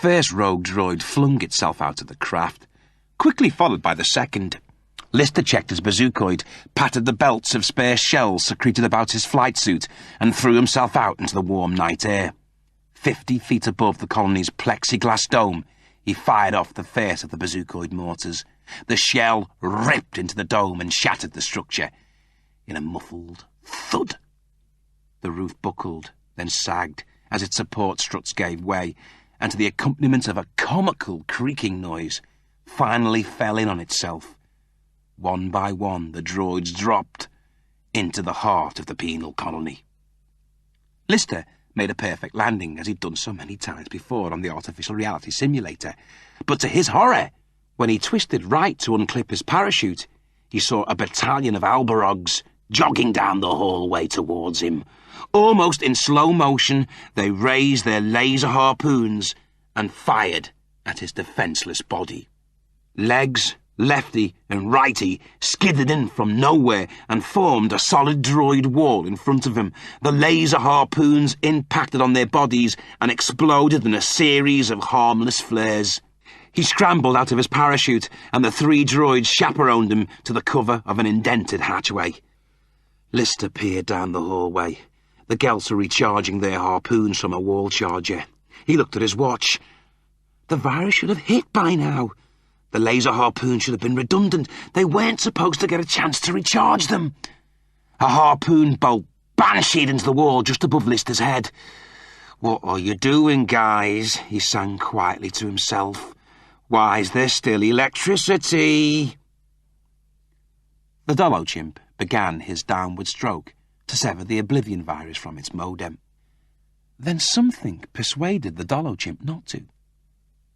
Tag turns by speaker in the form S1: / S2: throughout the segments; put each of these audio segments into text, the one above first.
S1: first rogue droid flung itself out of the craft, quickly followed by the second. Lister checked his bazookoid, patted the belts of spare shells secreted about his flight suit, and threw himself out into the warm night air. 50 feet above the colony's plexiglass dome, he fired off the first of the bazookoid mortars. The shell ripped into the dome and shattered the structure. In a muffled thud, the roof buckled, then sagged as its support struts gave way, and to the accompaniment of a comical creaking noise, finally fell in on itself. One by one, the droids dropped into the heart of the penal colony. Lister made a perfect landing, as he'd done so many times before on the artificial reality simulator. But to his horror, when he twisted right to unclip his parachute, he saw a battalion of Albarogs jogging down the hallway towards him. Almost in slow motion, they raised their laser harpoons and fired at his defenseless body. Legs, lefty and righty, skidded in from nowhere and formed a solid droid wall in front of him. The laser harpoons impacted on their bodies and exploded in a series of harmless flares. He scrambled out of his parachute, and the 3 droids chaperoned him to the cover of an indented hatchway. Lister peered down the hallway. The Gelts were recharging their harpoons from a wall charger. He looked at his watch. The virus should have hit by now. The laser harpoon should have been redundant. They weren't supposed to get a chance to recharge them. A harpoon bolt bansheed into the wall just above Lister's head. "What are you doing, guys?" he sang quietly to himself. "Why's there still electricity?" The Dolochimp began his downward stroke to sever the Oblivion virus from its modem. Then something persuaded the Dolochimp not to.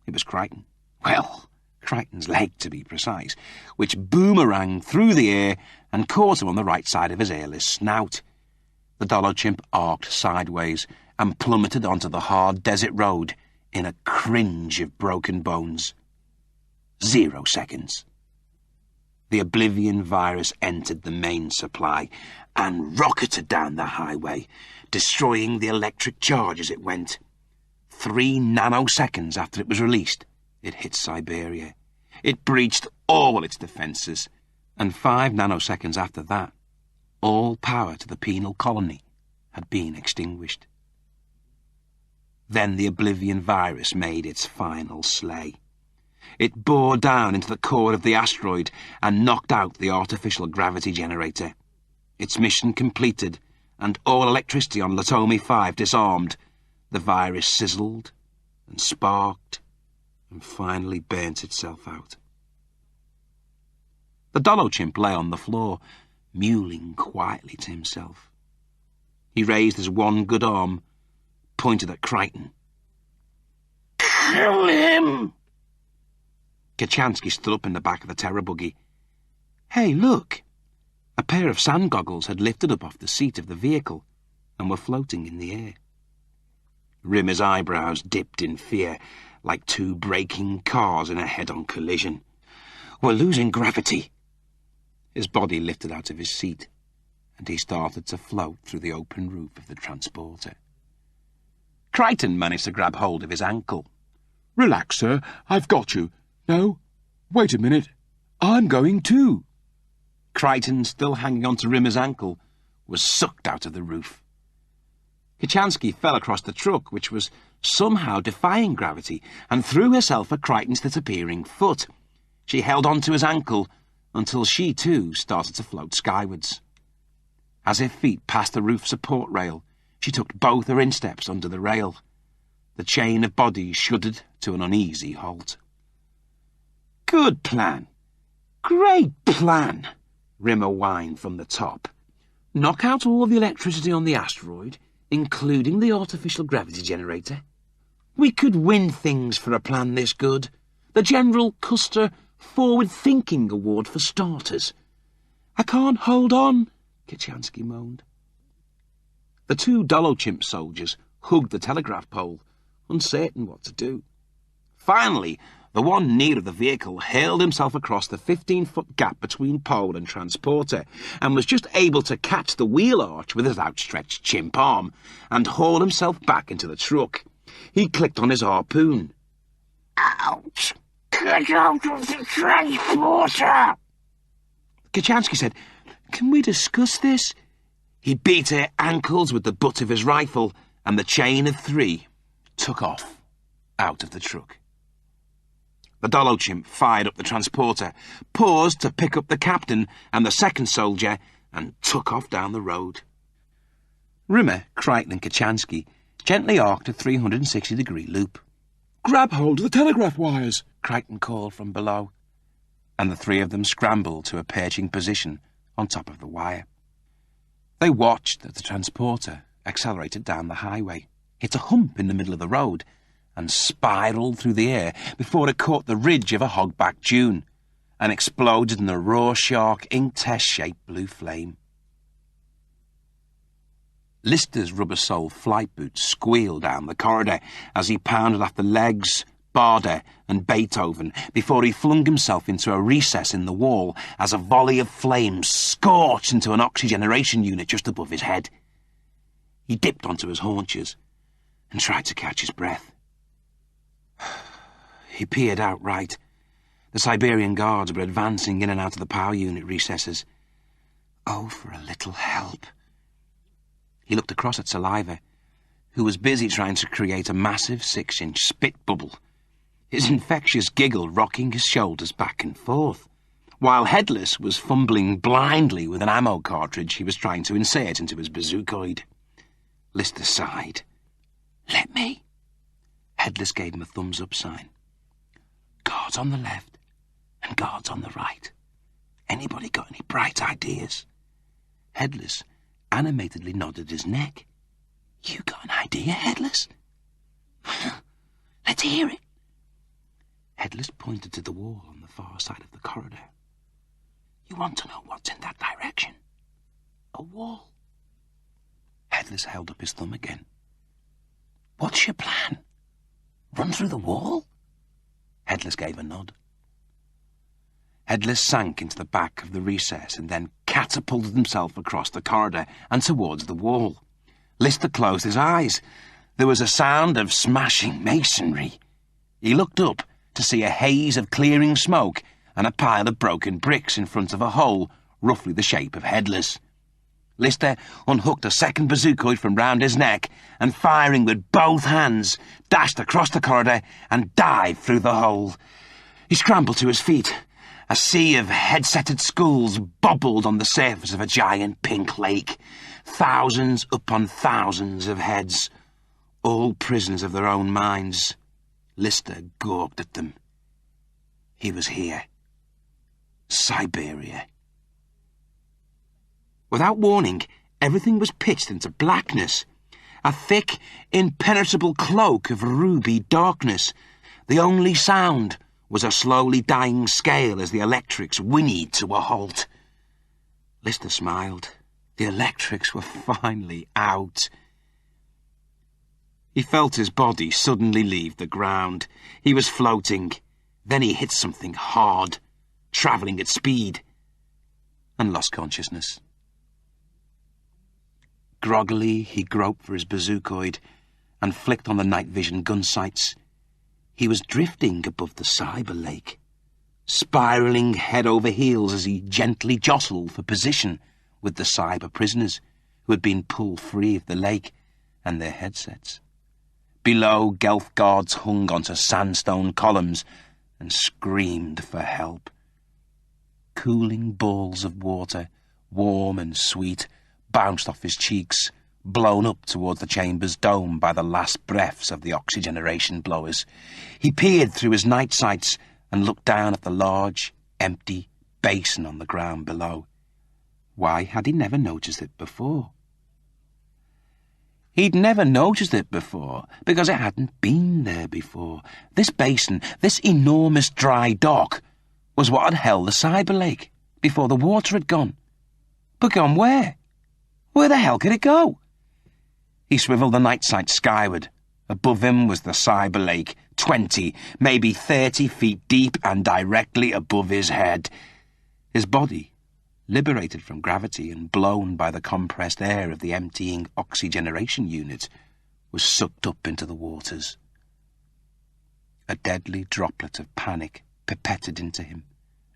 S1: It was Crichton. Well, Crichton's leg, to be precise, which boomeranged through the air and caught him on the right side of his airless snout. The Dolochimp arced sideways and plummeted onto the hard desert road in a cringe of broken bones. 0 seconds. The Oblivion virus entered the main supply and rocketed down the highway, destroying the electric charge as it went. 3 nanoseconds after it was released, it hit Siberia. It breached all its defences, and 5 nanoseconds after that, all power to the penal colony had been extinguished. Then the Oblivion virus made its final slay. It bore down into the core of the asteroid and knocked out the artificial gravity generator. Its mission completed, and all electricity on Latomi 5 disarmed, the virus sizzled and sparked and finally burnt itself out. The Dolochimp lay on the floor, mewling quietly to himself. He raised his one good arm, pointed at Crichton. "Kill him!" Kochanski stood up in the back of the terror buggy. "Hey, look!" A pair of sand goggles had lifted up off the seat of the vehicle and were floating in the air. Rimmer's eyebrows dipped in fear, like 2 braking cars in a head-on collision. "We're losing gravity." His body lifted out of his seat, and he started to float through the open roof of the transporter. Crichton managed to grab hold of his ankle.
S2: "Relax, sir. I've got you. No, wait a minute. I'm going too."
S1: Crichton, still hanging on to Rimmer's ankle, was sucked out of the roof. Kochanski fell across the truck, which was somehow defying gravity, and threw herself at Crichton's disappearing foot. She held on to his ankle until she, too, started to float skywards. As her feet passed the roof support rail, she took both her insteps under the rail. The chain of bodies shuddered to an uneasy halt. "Good plan. Great plan," Rimmer whined from the top. "Knock out all the electricity on the asteroid, including the artificial gravity generator. We could win things for a plan this good. The General Custer Forward-Thinking Award for starters." "I can't hold on," Kochanski moaned. The 2 Dolochimp soldiers hugged the telegraph pole, uncertain what to do. Finally, the one near the vehicle hurled himself across the 15-foot gap between pole and transporter, and was just able to catch the wheel arch with his outstretched chimp arm and haul himself back into the truck. He clicked on his harpoon.
S3: Out! Get out of the transporter!
S1: Kochanski said, "Can we discuss this?" He beat her ankles with the butt of his rifle, and the chain of 3 took off out of the truck. The Dolochimp fired up the transporter, paused to pick up the captain and the second soldier, and took off down the road. Rimmer, Crichton and Kochanski gently arced a 360-degree loop.
S2: Grab hold of the telegraph wires,
S1: Crichton called from below, and the 3 of them scrambled to a perching position on top of the wire. They watched as the transporter accelerated down the highway, hit a hump in the middle of the road, and spiralled through the air before it caught the ridge of a hogback dune and exploded in a Rorschach ink test-shaped blue flame. Lister's rubber-soled flight boots squealed down the corridor as he pounded after Legs, Barder and Beethoven before he flung himself into a recess in the wall as a volley of flames scorched into an oxygeneration unit just above his head. He dipped onto his haunches and tried to catch his breath. He peered outright. The Siberian guards were advancing in and out of the power unit recesses. Oh, for a little help. He looked across at Saliva, who was busy trying to create a massive 6-inch spit bubble, his infectious giggle rocking his shoulders back and forth, while Headless was fumbling blindly with an ammo cartridge he was trying to insert into his bazookoid. Lister sighed. "Let me." Headless gave him a thumbs-up sign. "Guards on the left and guards on the right. Anybody got any bright ideas?" Headless animatedly nodded his neck. "You got an idea, Headless?" "Let's hear it." Headless pointed to the wall on the far side of the corridor. "You want to know what's in that direction? A wall." Headless held up his thumb again. "What's your plan? Run through the wall?" Headless gave a nod. Headless sank into the back of the recess and then catapulted himself across the corridor and towards the wall. Lister closed his eyes. There was a sound of smashing masonry. He looked up to see a haze of clearing smoke and a pile of broken bricks in front of a hole roughly the shape of Headless. Lister unhooked a second bazookoid from round his neck and, firing with both hands, dashed across the corridor and dived through the hole. He scrambled to his feet. A sea of headsetted skulls bobbled on the surface of a giant pink lake. Thousands upon thousands of heads, all prisoners of their own minds. Lister gawked at them. He was here. Siberia. Without warning, everything was pitched into blackness. A thick, impenetrable cloak of ruby darkness. The only sound was a slowly dying scale as the electrics whinnied to a halt. Lister smiled. The electrics were finally out. He felt his body suddenly leave the ground. He was floating. Then he hit something hard, travelling at speed, and lost consciousness. Groggily, he groped for his bazookoid and flicked on the night vision gun sights. He was drifting above the cyber lake, spiralling head over heels as he gently jostled for position with the cyber prisoners who had been pulled free of the lake and their headsets. Below, Gelf guards hung onto sandstone columns and screamed for help. Cooling balls of water, warm and sweet, bounced off his cheeks, blown up towards the chamber's dome by the last breaths of the oxygeneration blowers. He peered through his night sights and looked down at the large, empty basin on the ground below. Why had he never noticed it before? He'd never noticed it before because it hadn't been there before. This basin, this enormous dry dock, was what had held the cyber lake before the water had gone. But gone where? Where the hell could it go? He swiveled the night sight skyward. Above him was the cyber lake, 20, maybe 30 feet deep and directly above his head. His body, liberated from gravity and blown by the compressed air of the emptying oxygeneration unit, was sucked up into the waters. A deadly droplet of panic pipetted into him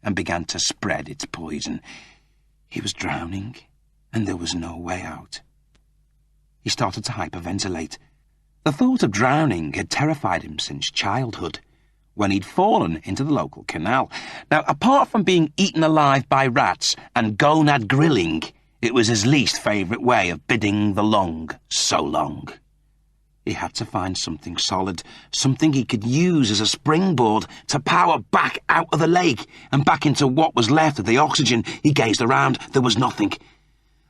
S1: and began to spread its poison. He was drowning, and there was no way out. He started to hyperventilate. The thought of drowning had terrified him since childhood, when he'd fallen into the local canal. Now, apart from being eaten alive by rats and gonad grilling, it was his least favourite way of bidding the long so long. He had to find something solid, something he could use as a springboard to power back out of the lake and back into what was left of the oxygen. He gazed around. There was nothing.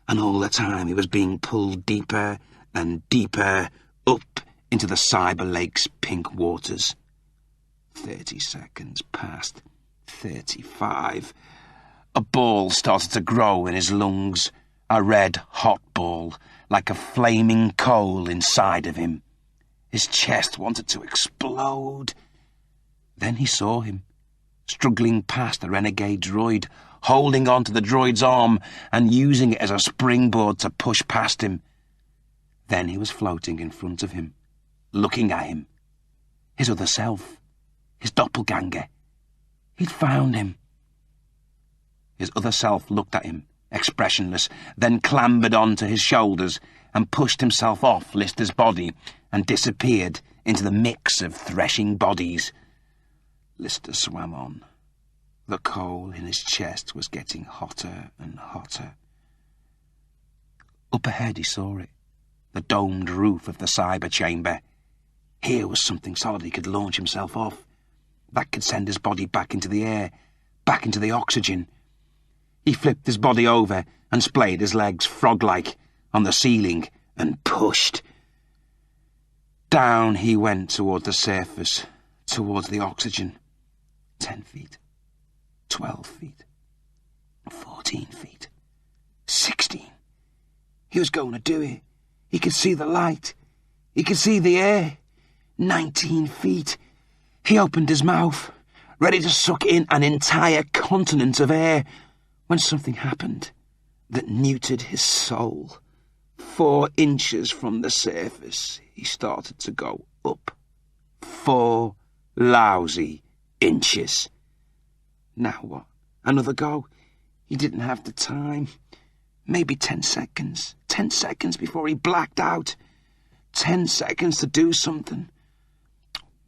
S1: And all the time he was being pulled deeper and deeper up into the Cyber Lake's pink waters. 30 seconds passed. 35. A ball started to grow in his lungs, a red hot ball, like a flaming coal inside of him. His chest wanted to explode. Then he saw him, struggling past the renegade droid, holding on to the droid's arm and using it as a springboard to push past him. Then he was floating in front of him, looking at him. His other self, his doppelganger. He'd found him. His other self looked at him, expressionless, then clambered onto his shoulders and pushed himself off Lister's body and disappeared into the mix of threshing bodies. Lister swam on. The coal in his chest was getting hotter and hotter. Up ahead he saw it, the domed roof of the cyber chamber. Here was something solid he could launch himself off. That could send his body back into the air, back into the oxygen. He flipped his body over and splayed his legs frog-like on the ceiling and pushed. Down he went toward the surface, towards the oxygen. 10 feet, 12 feet, 14 feet, 16. He was going to do it. He could see the light. He could see the air. 19 feet. He opened his mouth, ready to suck in an entire continent of air, when something happened that neutered his soul. 4 inches from the surface, he started to go up. 4 lousy inches. Now what? Another go? He didn't have the time. Maybe 10 seconds. 10 seconds before he blacked out. 10 seconds to do something.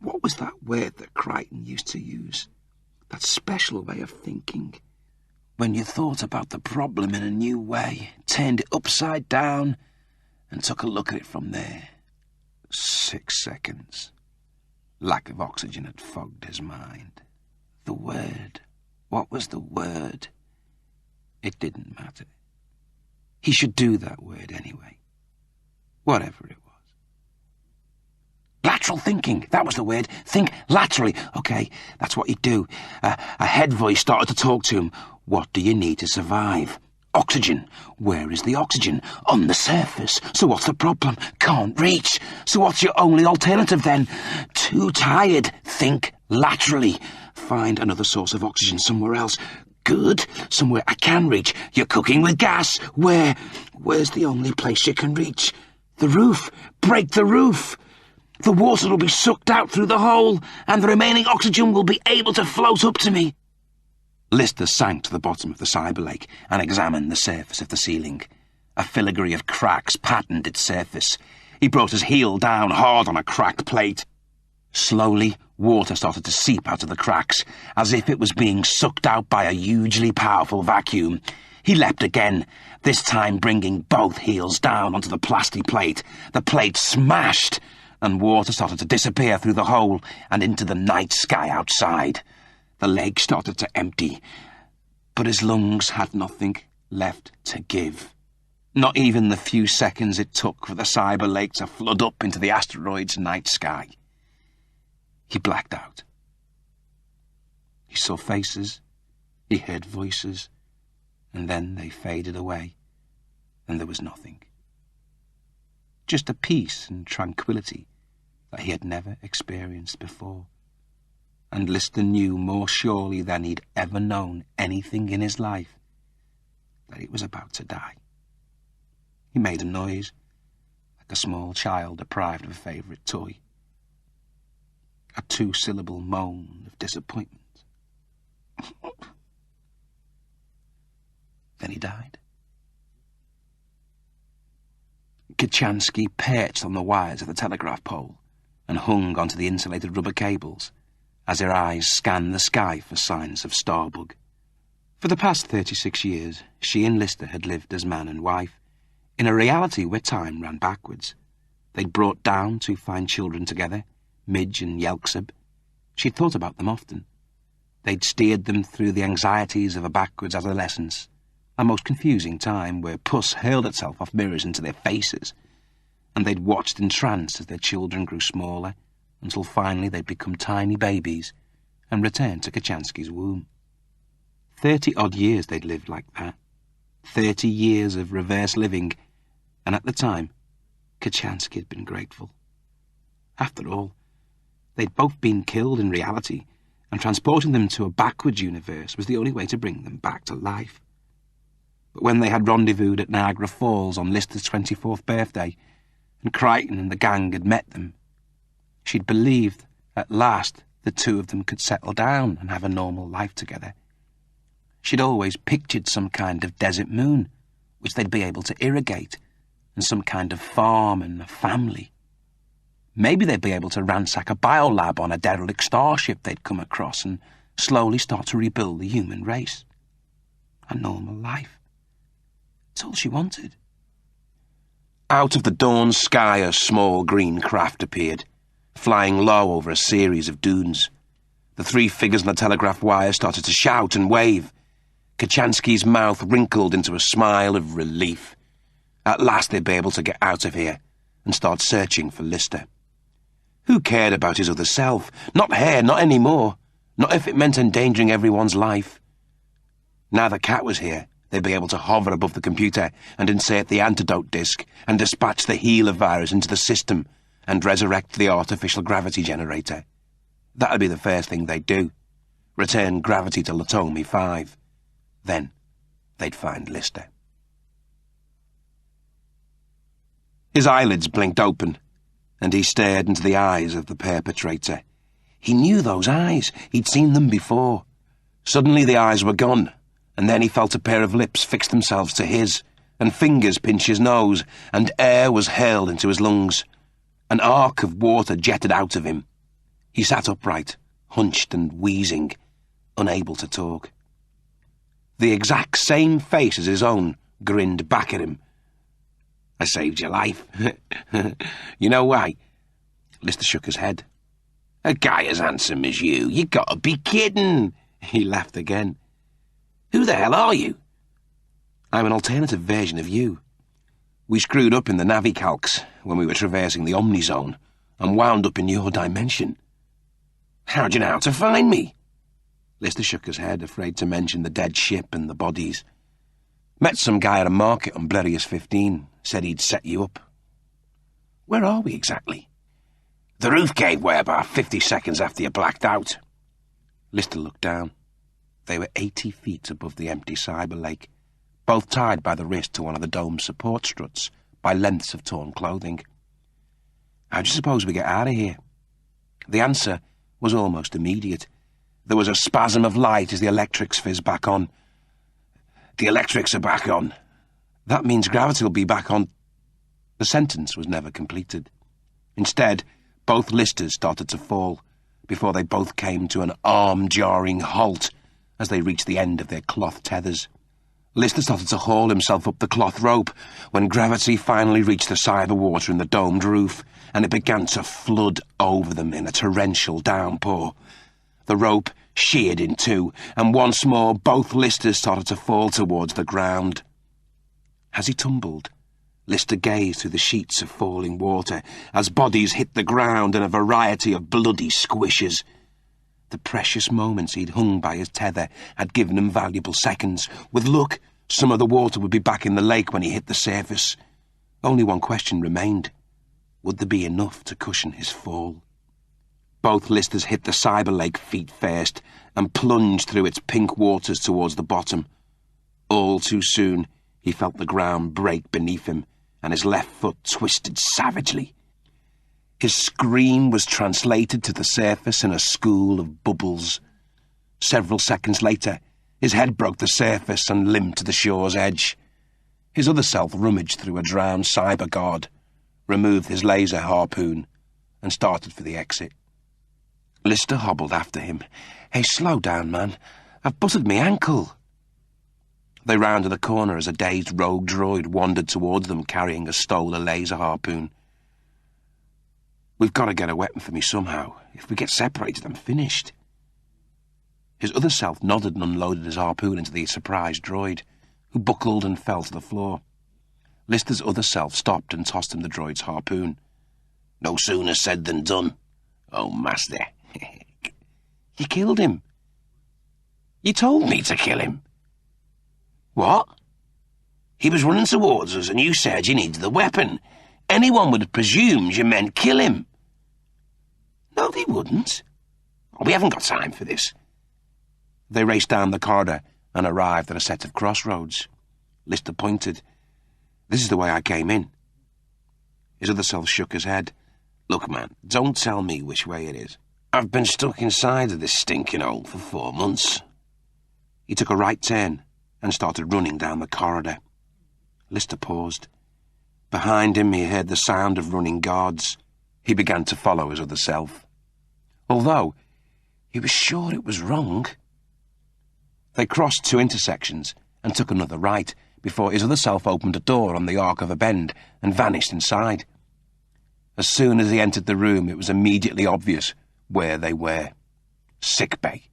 S1: What was that word that Crichton used to use? That special way of thinking. When you thought about the problem in a new way, turned it upside down, and took a look at it from there. 6 seconds. Lack of oxygen had fogged his mind. The word. What was the word? It didn't matter. He should do that word anyway. Whatever it was. Lateral thinking, that was the word. Think laterally. Okay, that's what he'd do. A head voice started to talk to him. What do you need to survive? Oxygen. Where is the oxygen? On the surface. So what's the problem? Can't reach. So what's your only alternative then? Too tired. Think laterally. Find another source of oxygen somewhere else. Good. Somewhere I can reach. You're cooking with gas. Where? Where's the only place you can reach? The roof. Break the roof. The water will be sucked out through the hole, and the remaining oxygen will be able to float up to me. Lister sank to the bottom of the cyber lake and examined the surface of the ceiling. A filigree of cracks patterned its surface. He brought his heel down hard on a cracked plate. Slowly, water started to seep out of the cracks, as if it was being sucked out by a hugely powerful vacuum. He leapt again, this time bringing both heels down onto the plastic plate. The plate smashed, and water started to disappear through the hole and into the night sky outside. The leg started to empty, but his lungs had nothing left to give. Not even the few seconds it took for the cyber lake to flood up into the asteroid's night sky. He blacked out. He saw faces, he heard voices, and then they faded away, and there was nothing. Just a peace and tranquility that he had never experienced before. And Lister knew more surely than he'd ever known anything in his life that he was about to die. He made a noise, like a small child deprived of a favourite toy. a two-syllable moan of disappointment. Then he died. Kochanski perched on the wires of the telegraph pole and hung onto the insulated rubber cables as her eyes scanned the sky for signs of starbug. For the past 36 years, she and Lister had lived as man and wife, in a reality where time ran backwards. They'd brought down two fine children together, Midge and Yelksib. She'd thought about them often. They'd steered them through the anxieties of a backwards adolescence, a most confusing time where pus hurled itself off mirrors into their faces, and they'd watched entranced as their children grew smaller, until finally they'd become tiny babies and returned to Kochanski's womb. 30-odd years they'd lived like that. 30 years of reverse living, and at the time, Kochanski had been grateful. After all, they'd both been killed in reality, and transporting them to a backwards universe was the only way to bring them back to life. But when they had rendezvoused at Niagara Falls on Lister's 24th birthday, and Crichton and the gang had met them, she'd believed, at last, the two of them could settle down and have a normal life together. She'd always pictured some kind of desert moon, which they'd be able to irrigate, and some kind of farm and a family. Maybe they'd be able to ransack a biolab on a derelict starship they'd come across and slowly start to rebuild the human race. A normal life. That's all she wanted. Out of the dawn sky a small green craft appeared, flying low over a series of dunes. The three figures on the telegraph wire started to shout and wave. Kochanski's mouth wrinkled into a smile of relief. At last they'd be able to get out of here and start searching for Lister. Who cared about his other self? Not her, not anymore. Not if it meant endangering everyone's life. Now the cat was here, they'd be able to hover above the computer and insert the antidote disc and dispatch the healer virus into the system and resurrect the artificial gravity generator. That'd be the first thing they'd do. Return gravity to Latomi 5. Then they'd find Lister. His eyelids blinked open, and he stared into the eyes of the perpetrator. He knew those eyes. He'd seen them before. Suddenly the eyes were gone, and then he felt a pair of lips fix themselves to his, and fingers pinch his nose, and air was hurled into his lungs. An arc of water jetted out of him. He sat upright, hunched and wheezing, unable to talk. The exact same face as his own grinned back at him. "I saved your life." "You know why?" Lister shook his head. "A guy as handsome as you gotta be kidding." He laughed again. "Who the hell are you?" "I'm an alternative version of you. We screwed up in the Navicalcs when we were traversing the Omnizone and wound up in your dimension." "How'd you know how to find me?" Lister shook his head, afraid to mention the dead ship and the bodies. "Met some guy at a market on Blerius 15. Said he'd set you up." "Where are we exactly?" "The roof gave way about 50 seconds after you blacked out." Lister looked down. They were 80 feet above the empty cyber lake, both tied by the wrist to one of the dome's support struts by lengths of torn clothing. "How do you suppose we get out of here?" The answer was almost immediate. There was a spasm of light as the electrics fizzed back on. "The electrics are back on." "That means gravity will be back on." The sentence was never completed. Instead, both Listers started to fall, before they both came to an arm-jarring halt as they reached the end of their cloth tethers. Lister started to haul himself up the cloth rope when gravity finally reached the cyber water in the domed roof, and it began to flood over them in a torrential downpour. The rope sheared in two, and once more both Listers started to fall towards the ground. As he tumbled, Lister gazed through the sheets of falling water as bodies hit the ground in a variety of bloody squishes. The precious moments he'd hung by his tether had given him valuable seconds. With luck, some of the water would be back in the lake when he hit the surface. Only one question remained. Would there be enough to cushion his fall? Both Listers hit the cyber lake feet first and plunged through its pink waters towards the bottom. All too soon, he felt the ground break beneath him, and his left foot twisted savagely. His scream was translated to the surface in a school of bubbles. Several seconds later, his head broke the surface and limped to the shore's edge. His other self rummaged through a drowned cyber guard, removed his laser harpoon, and started for the exit. Lister hobbled after him. "Hey, slow down, man. I've buttered me ankle." They rounded a corner as a dazed rogue droid wandered towards them carrying a stolen laser harpoon. "We've got to get a weapon for me somehow. If we get separated, I'm finished." His other self nodded and unloaded his harpoon into the surprised droid, who buckled and fell to the floor. Lister's other self stopped and tossed him the droid's harpoon. "No sooner said than done. Oh, master." "You killed him." "You told me to kill him." "What?" "He was running towards us and you said you needed the weapon. Anyone would have presumed you meant kill him." "No, they wouldn't. We haven't got time for this." They raced down the corridor and arrived at a set of crossroads. Lister pointed. "This is the way I came in." His other self shook his head. "Look, man, don't tell me which way it is. I've been stuck inside of this stinking hole for 4 months." He took a right turn and started running down the corridor. Lister paused. Behind him he heard the sound of running guards. He began to follow his other self, although he was sure it was wrong. They crossed 2 intersections and took another right before his other self opened a door on the arc of a bend and vanished inside. As soon as he entered the room, it was immediately obvious where they were. Sickbay.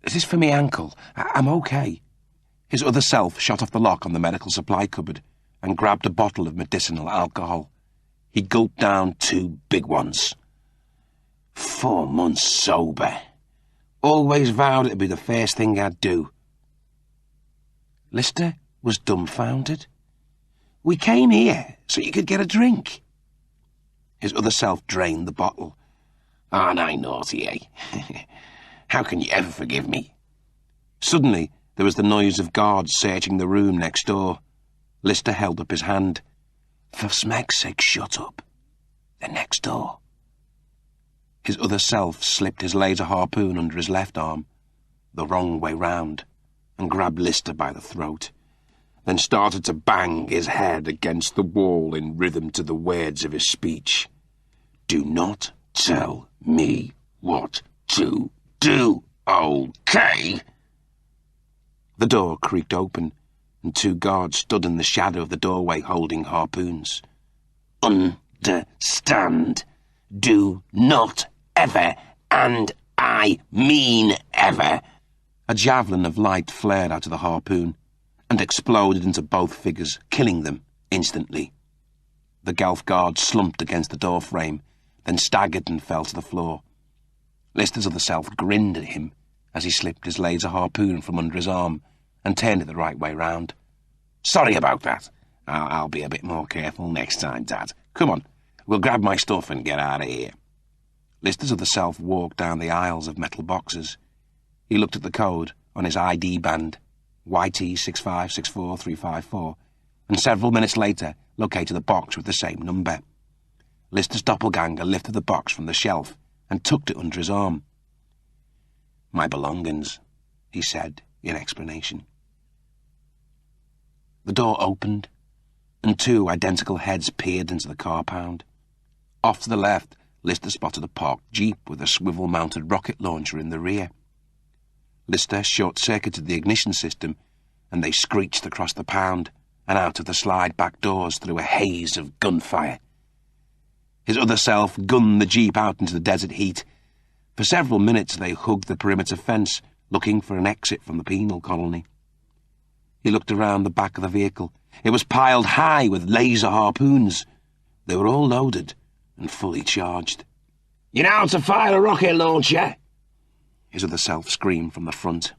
S1: "Is this for me ankle? I'm okay." His other self shot off the lock on the medical supply cupboard and grabbed a bottle of medicinal alcohol. He gulped down 2 big ones. 4 months sober. Always vowed it'd be the first thing I'd do. Lister was dumbfounded. "We came here so you could get a drink." His other self drained the bottle. "Aren't I naughty, eh? How can you ever forgive me?" Suddenly, there was the noise of guards searching the room next door. Lister held up his hand. "For smeg's sake, shut up. They're next door." His other self slipped his laser harpoon under his left arm, the wrong way round, and grabbed Lister by the throat, then started to bang his head against the wall in rhythm to the words of his speech. "Do not tell me what to do, okay?" The door creaked open, and 2 guards stood in the shadow of the doorway holding harpoons. "Understand? Do not ever, and I mean ever." A javelin of light flared out of the harpoon and exploded into both figures, killing them instantly. The Gelf guard slumped against the door frame, then staggered and fell to the floor. Lister's other self grinned at him as he slipped his laser harpoon from under his arm and turned it the right way round. "Sorry about that. I'll be a bit more careful next time, Dad. Come on, we'll grab my stuff and get out of here." Lister's other self walked down the aisles of metal boxes. He looked at the code on his ID band, YT6564354, and several minutes later located a box with the same number. Lister's doppelganger lifted the box from the shelf and tucked it under his arm. "My belongings," he said in explanation. The door opened, and 2 identical heads peered into the car pound. Off to the left, Lister spotted a parked jeep with a swivel-mounted rocket launcher in the rear. Lister short-circuited the ignition system, and they screeched across the pound and out of the slide back doors through a haze of gunfire. His other self gunned the jeep out into the desert heat. For several minutes they hugged the perimeter fence, looking for an exit from the penal colony. He looked around the back of the vehicle. It was piled high with laser harpoons. They were all loaded and fully charged. "You know how to fire a rocket launcher?" his other self screamed from the front.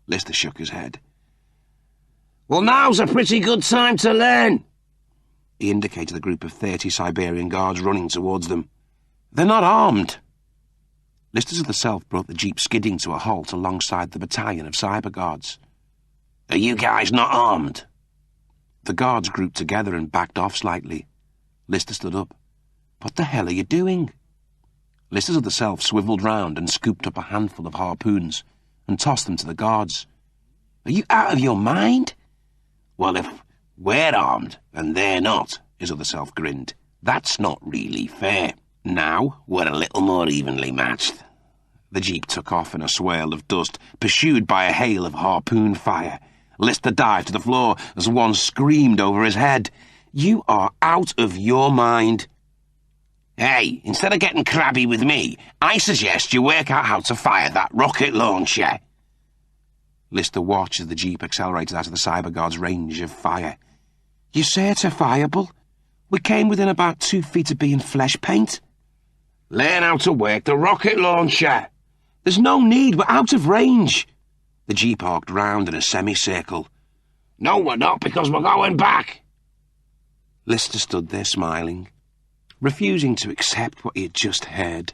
S1: Lister shook his head. "Well, now's a pretty good time to learn." He indicated a group of 30 Siberian guards running towards them. "They're not armed." Lister's other self brought the jeep skidding to a halt alongside the battalion of cyber guards. "Are you guys not armed?" The guards grouped together and backed off slightly. Lister stood up. What the hell are you doing? Lister's other self swivelled round and scooped up a handful of harpoons and tossed them to the guards. Are you out of your mind? Well, if we're armed and they're not, his other self grinned, that's not really fair. Now we're a little more evenly matched. The jeep took off in a swirl of dust, pursued by a hail of harpoon fire. Lister dived to the floor as one screamed over his head. You are out of your mind. Hey, instead of getting crabby with me, I suggest you work out how to fire that rocket launcher. Lister watched as the jeep accelerated out of the cyber guard's range of fire. You certifiable? We came within about 2 feet of being flesh paint. Learn how to work the rocket launcher. There's no need, we're out of range. The jeep arced round in a semicircle. No, we're not, because we're going back. Lister stood there smiling, refusing to accept what he had just heard.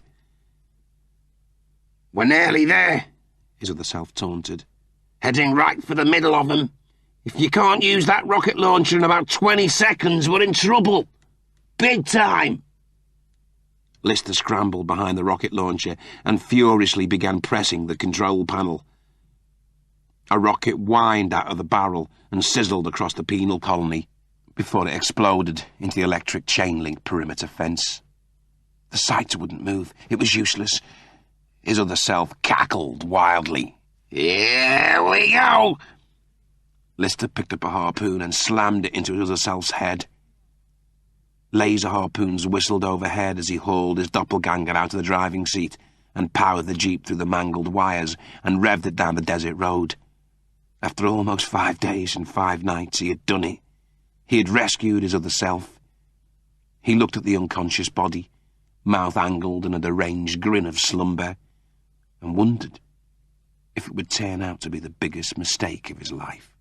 S1: We're nearly there, his other self taunted. Heading right for the middle of them. If you can't use that rocket launcher in about 20 seconds, we're in trouble. Big time. Lister scrambled behind the rocket launcher and furiously began pressing the control panel. A rocket whined out of the barrel and sizzled across the penal colony before it exploded into the electric chain-link perimeter fence. The sight wouldn't move. It was useless. His other self cackled wildly. Here we go! Lister picked up a harpoon and slammed it into his other self's head. Laser harpoons whistled overhead as he hauled his doppelganger out of the driving seat and powered the jeep through the mangled wires and revved it down the desert road. After almost 5 days and 5 nights, he had done it. He had rescued his other self. He looked at the unconscious body, mouth angled in a deranged grin of slumber, and wondered if it would turn out to be the biggest mistake of his life.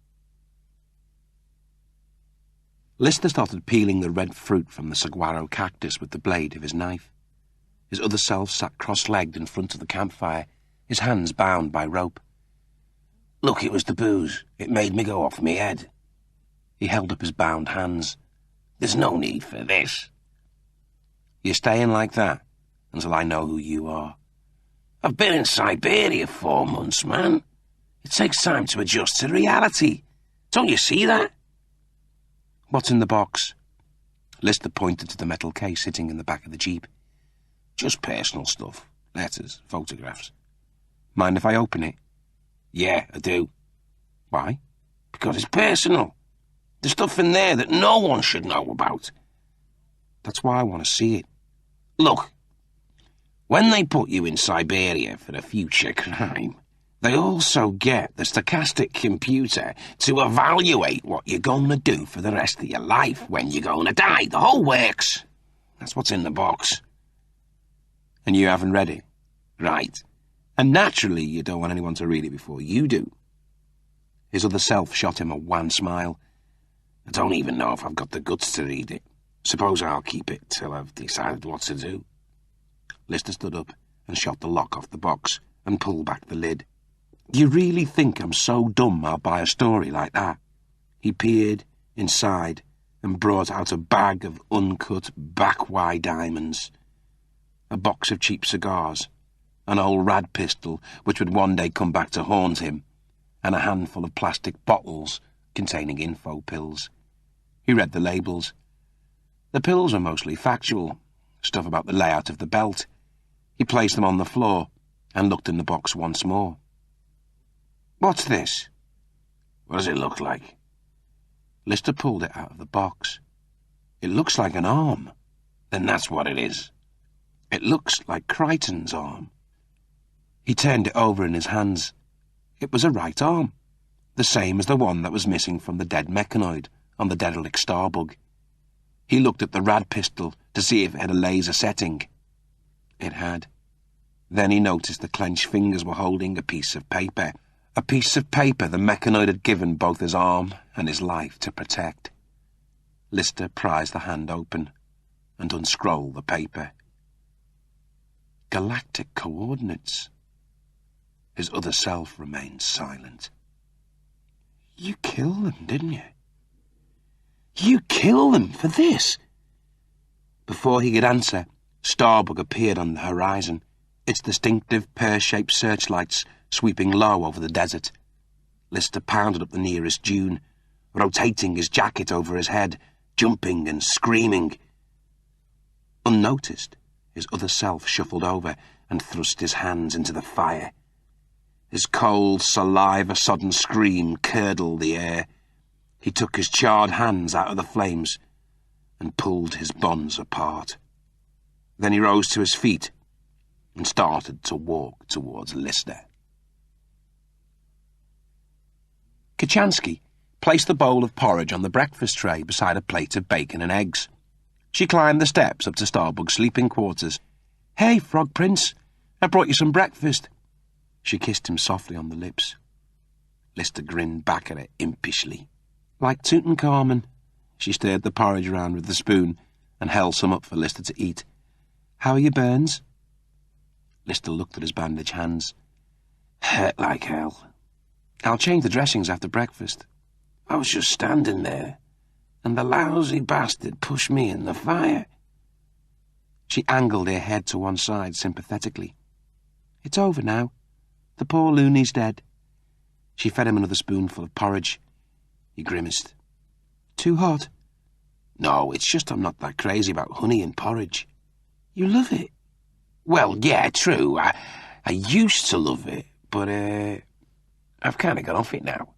S1: Lister started peeling the red fruit from the saguaro cactus with the blade of his knife. His other self sat cross-legged in front of the campfire, his hands bound by rope. Look, it was the booze. It made me go off me head. He held up his bound hands. There's no need for this. You're staying like that until I know who you are. I've been in Siberia 4 months, man. It takes time to adjust to reality. Don't you see that? What's in the box? Lister pointed to the metal case sitting in the back of the jeep. Just personal stuff. Letters, photographs. Mind if I open it? Yeah, I do. Why? Because it's personal. There's stuff in there that no one should know about. That's why I want to see it. Look, when they put you in Siberia for a future crime, they also get the stochastic computer to evaluate what you're going to do for the rest of your life when you're going to die. The whole works. That's what's in the box. And you haven't read it? Right. And naturally you don't want anyone to read it before you do. His other self shot him a wan smile. I don't even know if I've got the guts to read it. Suppose I'll keep it till I've decided what to do. Lister stood up and shot the lock off the box and pulled back the lid. You really think I'm so dumb I'll buy a story like that? He peered inside and brought out a bag of uncut back-wide diamonds, a box of cheap cigars, an old rad pistol which would one day come back to haunt him, and a handful of plastic bottles containing info pills. He read the labels. The pills were mostly factual, stuff about the layout of the belt. He placed them on the floor and looked in the box once more. What's this? What does it look like? Lister pulled it out of the box. It looks like an arm. Then that's what it is. It looks like Crichton's arm. He turned it over in his hands. It was a right arm, the same as the one that was missing from the dead mechanoid on the derelict Starbug. He looked at the rad pistol to see if it had a laser setting. It had. Then he noticed the clenched fingers were holding a piece of paper the mechanoid had given both his arm and his life to protect. Lister prized the hand open and unscrolled the paper. Galactic coordinates. His other self remained silent. You killed them, didn't you? You killed them for this? Before he could answer, Starbug appeared on the horizon, its distinctive pear-shaped searchlights sweeping low over the desert. Lister pounded up the nearest dune, rotating his jacket over his head, jumping and screaming. Unnoticed, his other self shuffled over and thrust his hands into the fire. His cold, saliva-sodden scream curdled the air. He took his charred hands out of the flames and pulled his bonds apart. Then he rose to his feet and started to walk towards Lister. Kochanski placed the bowl of porridge on the breakfast tray beside a plate of bacon and eggs. She climbed the steps up to Starbug's sleeping quarters. "Hey, Frog Prince, I brought you some breakfast." She kissed him softly on the lips. Lister grinned back at her impishly. Like Tutankhamun, she stirred the porridge around with the spoon and held some up for Lister to eat. "How are your burns?" Lister looked at his bandaged hands. "Hurt like hell. I'll change the dressings after breakfast. I was just standing there, and the lousy bastard pushed me in the fire." She angled her head to one side sympathetically. "It's over now. The poor loony's dead." She fed him another spoonful of porridge. He grimaced. "Too hot?" "No, it's just I'm not that crazy about honey and porridge." "You love it?" "Well, yeah, true. I used to love it, but, I've kind of got off it now."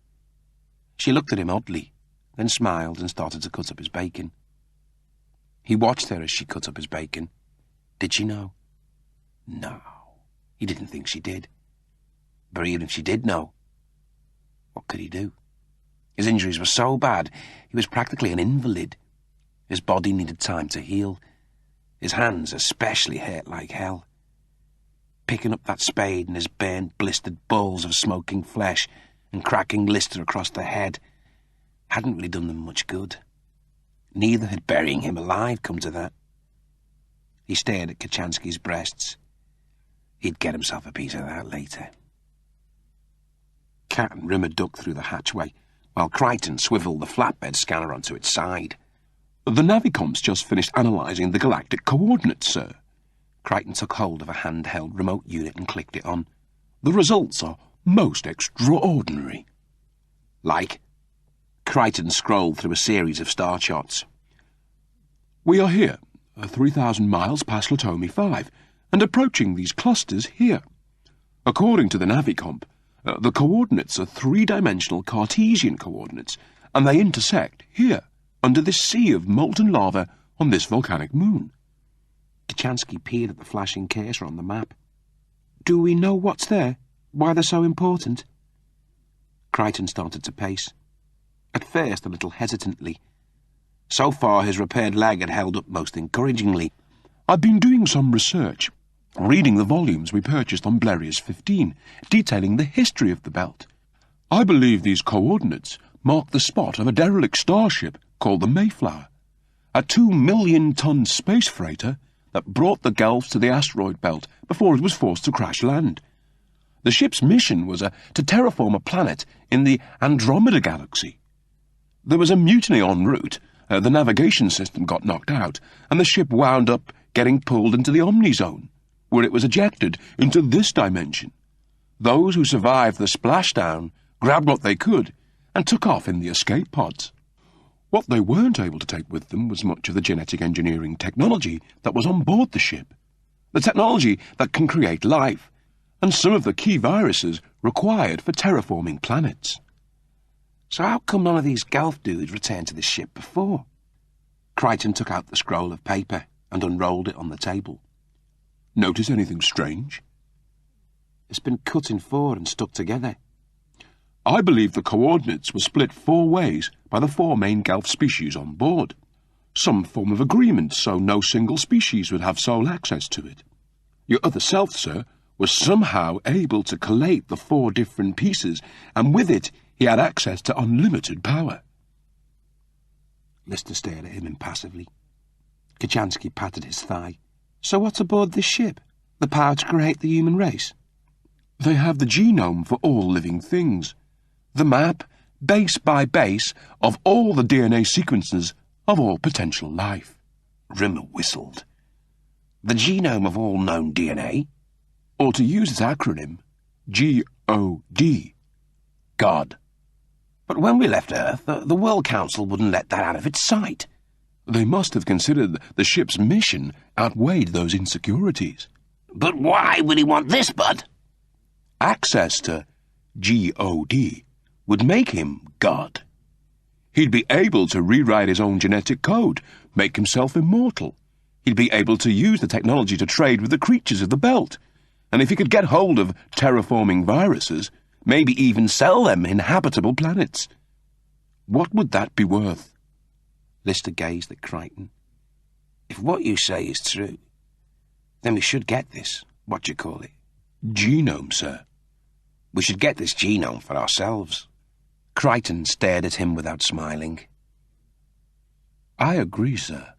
S1: She looked at him oddly, then smiled and started to cut up his bacon. He watched her as she cut up his bacon. Did she know? No, he didn't think she did. But even if she did know, what could he do? His injuries were so bad, he was practically an invalid. His body needed time to heal. His hands especially hurt like hell. Picking up that spade and his burnt, blistered balls of smoking flesh and cracking Lister across the head hadn't really done them much good. Neither had burying him alive come to that. He stared at Kochanski's breasts. He'd get himself a piece of that later. Cat and Rimmer ducked through the hatchway, while Crichton swiveled the flatbed scanner onto its side.
S2: "The Navicomp's just finished analysing the galactic coordinates, sir."
S1: Crichton took hold of a handheld remote unit and clicked it on.
S2: "The results are most extraordinary."
S1: "Like?" Crichton scrolled through a series of star shots.
S2: "We are here, 3,000 miles past Latomi 5, and approaching these clusters here. According to the Navicomp, the coordinates are three-dimensional Cartesian coordinates, and they intersect here, under this sea of molten lava on this volcanic moon."
S1: Kochanski peered at the flashing cursor on the map. "Do we know what's there? Why they're so important?" Crichton started to pace. At first a little hesitantly. So far his repaired leg had held up most encouragingly.
S2: "I've been doing some research, reading the volumes we purchased on Blérius 15, detailing the history of the belt. I believe these coordinates mark the spot of a derelict starship called the Mayflower, a 2-million-ton space freighter that brought the Gelfs to the asteroid belt before it was forced to crash land. The ship's mission was to terraform a planet in the Andromeda Galaxy. There was a mutiny en route, the navigation system got knocked out, and the ship wound up getting pulled into the Omni-Zone, where it was ejected into this dimension. Those who survived the splashdown grabbed what they could and took off in the escape pods. What they weren't able to take with them was much of the genetic engineering technology that was on board the ship, the technology that can create life, and some of the key viruses required for terraforming planets."
S1: "So how come none of these Gelf dudes returned to the ship before?" Crichton took out the scroll of paper and unrolled it on the table.
S2: "Notice anything strange?"
S1: "It's been cut in 4 and stuck together."
S2: "I believe the coordinates were split 4 ways by the 4 main Gelf species on board. Some form of agreement so no single species would have sole access to it. Your other self, sir, was somehow able to collate the 4 different pieces, and with it he had access to unlimited power."
S1: Lister stared at him impassively. Kochanski patted his thigh. "So what's aboard this ship? The power to create the human race?"
S2: "They have the genome for all living things. The map, base by base, of all the DNA sequences of all potential life."
S1: Rimmer whistled. The genome of all known DNA?
S2: Or to use its acronym, G.O.D. God.
S1: But when we left Earth, the World Council wouldn't let that out of its sight.
S2: They must have considered the ship's mission outweighed those insecurities.
S1: But why would he want this, Bud?
S2: Access to G.O.D. would make him God. He'd be able to rewrite his own genetic code, make himself immortal. He'd be able to use the technology to trade with the creatures of the belt. And if he could get hold of terraforming viruses, maybe even sell them inhabitable planets. What would that be worth?
S1: Lister gazed at Crichton. If what you say is true, then we should get this, what do you call it?
S2: Genome, sir.
S1: We should get this genome for ourselves. Crichton stared at him without smiling.
S2: I agree, sir.